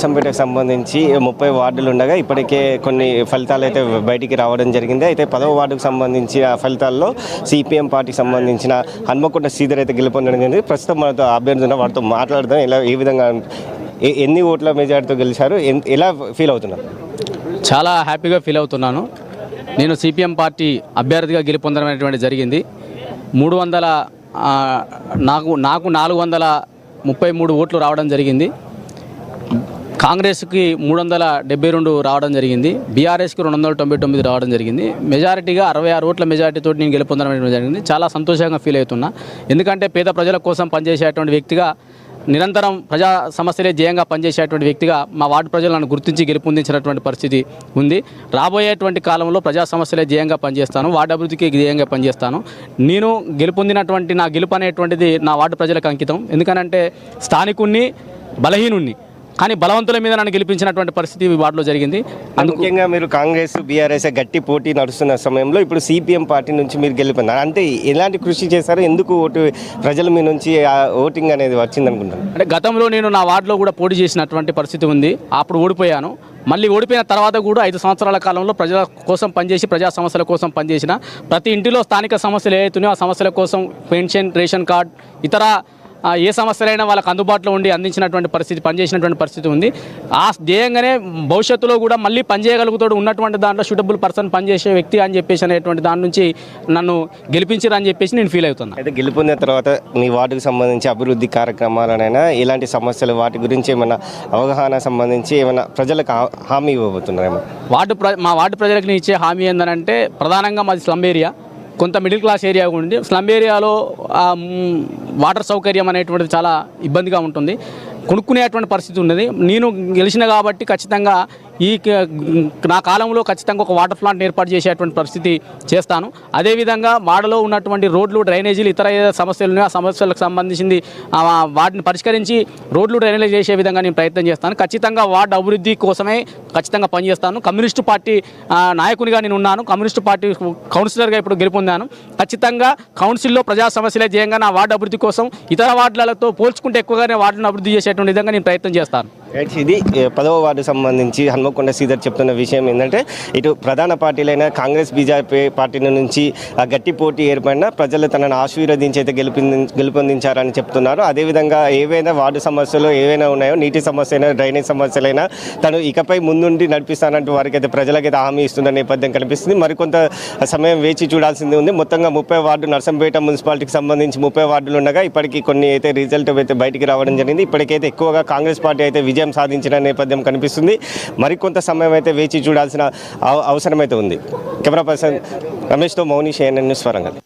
సంపేటకు సంబంధించి 30 వార్డులు ఉండగా ఇప్పటికే కొన్ని ఫలితాలు అయితే బయటికి రావడం జరిగింది. అయితే 10వ వార్డుకు సంబంధించి ఆ ఫలితాల్లో సిపిఎం పార్టీకి సంబంధించిన హన్మకొండ శ్రీధర్ అయితే గెలుపొందడం జరిగింది. ప్రస్తుతం మనతో అభ్యర్థి ఉన్న వారితో మాట్లాడదాం. ఏ విధంగా ఎన్ని ఓట్ల మెజార్టీతో గెలిచారు, ఎలా ఫీల్ అవుతున్నారు? చాలా హ్యాపీగా ఫీల్ అవుతున్నాను. నేను సిపిఎం పార్టీ అభ్యర్థిగా గెలుపొందడం అనేటువంటి జరిగింది. 433 ఓట్లు రావడం జరిగింది. కాంగ్రెస్కి 372 రావడం జరిగింది. బీఆర్ఎస్కి 299 రావడం జరిగింది. మెజారిటీగా 66 ఓట్ల మెజారిటీతో నేను గెలుపొందడం జరిగింది. చాలా సంతోషంగా ఫీల్ అవుతున్నా. ఎందుకంటే పేద ప్రజల కోసం పనిచేసేటువంటి వ్యక్తిగా, నిరంతరం ప్రజా సమస్యలే ధ్యేయంగా పనిచేసేటువంటి వ్యక్తిగా మా వార్డు ప్రజలను గుర్తించి గెలుపొందించినటువంటి పరిస్థితి ఉంది. రాబోయేటువంటి కాలంలో ప్రజా సమస్యలే ధ్యేయంగా పనిచేస్తాను, వార్డు అభివృద్ధికి ధ్యేయంగా పనిచేస్తాను. నేను గెలుపొందినటువంటి నా గెలుపు అనేటువంటిది నా వార్డు ప్రజలకు అంకితం. ఎందుకనంటే స్థానికుణ్ణి, బలహీనుణ్ణి, కానీ బలవంతుల మీద నన్ను గెలిపించినటువంటి పరిస్థితి వార్డులో జరిగింది. ముఖ్యంగా మీరు కాంగ్రెస్ బీఆర్ఎస్ గట్టి పోటీ నడుస్తున్న సమయంలో ఇప్పుడు సిపిఎం పార్టీ నుంచి మీరు గెలిపోయినారు. అంటే ఎలాంటి కృషి చేశారు? ఎందుకు ప్రజల మీ నుంచి ఓటింగ్ అనేది వచ్చింది అనుకుంటాను? అంటే గతంలో నేను నా వార్డులో కూడా పోటీ చేసినటువంటి పరిస్థితి ఉంది. అప్పుడు ఓడిపోయాను. మళ్ళీ ఓడిపోయిన తర్వాత కూడా 5 సంవత్సరాల కాలంలో ప్రజల కోసం పనిచేసి, ప్రజా సమస్యల కోసం పనిచేసిన ప్రతి ఇంటిలో స్థానిక సమస్యలు ఏవైతున్నాయో ఆ సమస్యల కోసం పెన్షన్, రేషన్ కార్డ్, ఇతర ఏ సమస్యలైనా వాళ్ళకి అందుబాటులో ఉండి అందించినటువంటి పరిస్థితి, పనిచేసినటువంటి పరిస్థితి ఉంది. ఆ ధ్యేయంగానే భవిష్యత్తులో కూడా మళ్ళీ పనిచేయగలుగుతాడు, ఉన్నటువంటి దాంట్లో సూటబుల్ పర్సన్ పనిచేసే వ్యక్తి అని చెప్పేసి అనేటువంటి దాని నుంచి నన్ను గెలిపించారని చెప్పేసి నేను ఫీల్ అవుతున్నాను. అయితే గెలుపొందిన తర్వాత మీ వార్డుకు సంబంధించి అభివృద్ధి కార్యక్రమాలనైనా ఎలాంటి సమస్యలు, వాటి గురించి ఏమైనా అవగాహన సంబంధించి ఏమైనా ప్రజలకు హామీ ఇవ్వబోతున్నారేమో? మా వార్డు ప్రజలకు నేను ఇచ్చే హామీ ఏంటంటే, ప్రధానంగా మాది స్లమ్ ఏరియా, కొంత మిడిల్ క్లాస్ ఏరియా ఉండి స్లమ్ ఏరియాలో వాటర్ సౌకర్యం అనేటువంటిది చాలా ఇబ్బందిగా ఉంటుంది. కొనుక్కునేటువంటి పరిస్థితి ఉన్నది. నేను గెలిచిన కాబట్టి ఖచ్చితంగా నా కాలంలో ఖచ్చితంగా ఒక వాటర్ ప్లాంట్ ఏర్పాటు చేసేటువంటి పరిస్థితి చేస్తాను. అదేవిధంగా వాడలో ఉన్నటువంటి రోడ్లు, డ్రైనేజీలు, ఇతర సమస్యలు ఉన్నాయి. ఆ సమస్యలకు సంబంధించింది వాటిని పరిష్కరించి రోడ్లు, డ్రైనేజ్ చేసే విధంగా నేను ప్రయత్నం చేస్తాను. ఖచ్చితంగా వార్డు అభివృద్ధి కోసమే ఖచ్చితంగా పనిచేస్తాను. కమ్యూనిస్టు పార్టీ నాయకునిగా నేను ఉన్నాను. కమ్యూనిస్టు పార్టీ కౌన్సిలర్గా ఇప్పుడు గెలుపొందాను. ఖచ్చితంగా కౌన్సిల్లో ప్రజా సమస్యలే ధ్యేయంగా నా వార్డు అభివృద్ధి కోసం ఇతర వార్డులతో పోల్చుకుంటే ఎక్కువగానే వార్డును అభివృద్ధి చేసేటువంటి విధంగా నేను ప్రయత్నం చేస్తాను. ఇది 10వ వార్డు సంబంధించి హన్మకొండ శ్రీధర్ చెప్తున్న విషయం ఏంటంటే, ఇటు ప్రధాన పార్టీలైన కాంగ్రెస్, బీజేపీ పార్టీల నుంచి గట్టి పోటీ ఏర్పడిన ప్రజలు తనను ఆశీర్వదించి అయితే గెలుపొందించారని చెప్తున్నారు. అదేవిధంగా ఏవైనా వార్డు సమస్యలు ఏవైనా ఉన్నాయో, నీటి సమస్య అయినా, డ్రైనేజ్ సమస్యలైనా తను ఇకపై ముందుండి నడిపిస్తానంటూ వారికైతే ప్రజలకైతే హామీ ఇస్తున్న నేపథ్యం కనిపిస్తుంది. మరికొంత సమయం వేచి చూడాల్సింది ఉంది. మొత్తంగా 30 వార్డు నర్సంపేట మున్సిపాలిటీకి సంబంధించి 30 వార్డులు ఉండగా ఇప్పటికీ కొన్ని అయితే రిజల్ట్ అయితే బయటికి రావడం జరిగింది. ఇప్పటికైతే ఎక్కువగా కాంగ్రెస్ పార్టీ అయితే విజయం సాధించిన నేపథ్యం కనిపిస్తుంది. మరికొంత సమయం అయితే వేచి చూడాల్సిన అవసరం అయితే ఉంది. కెమెరా పర్సన్ రమేష్తో మౌని, CNN న్యూస్, వరంగల్.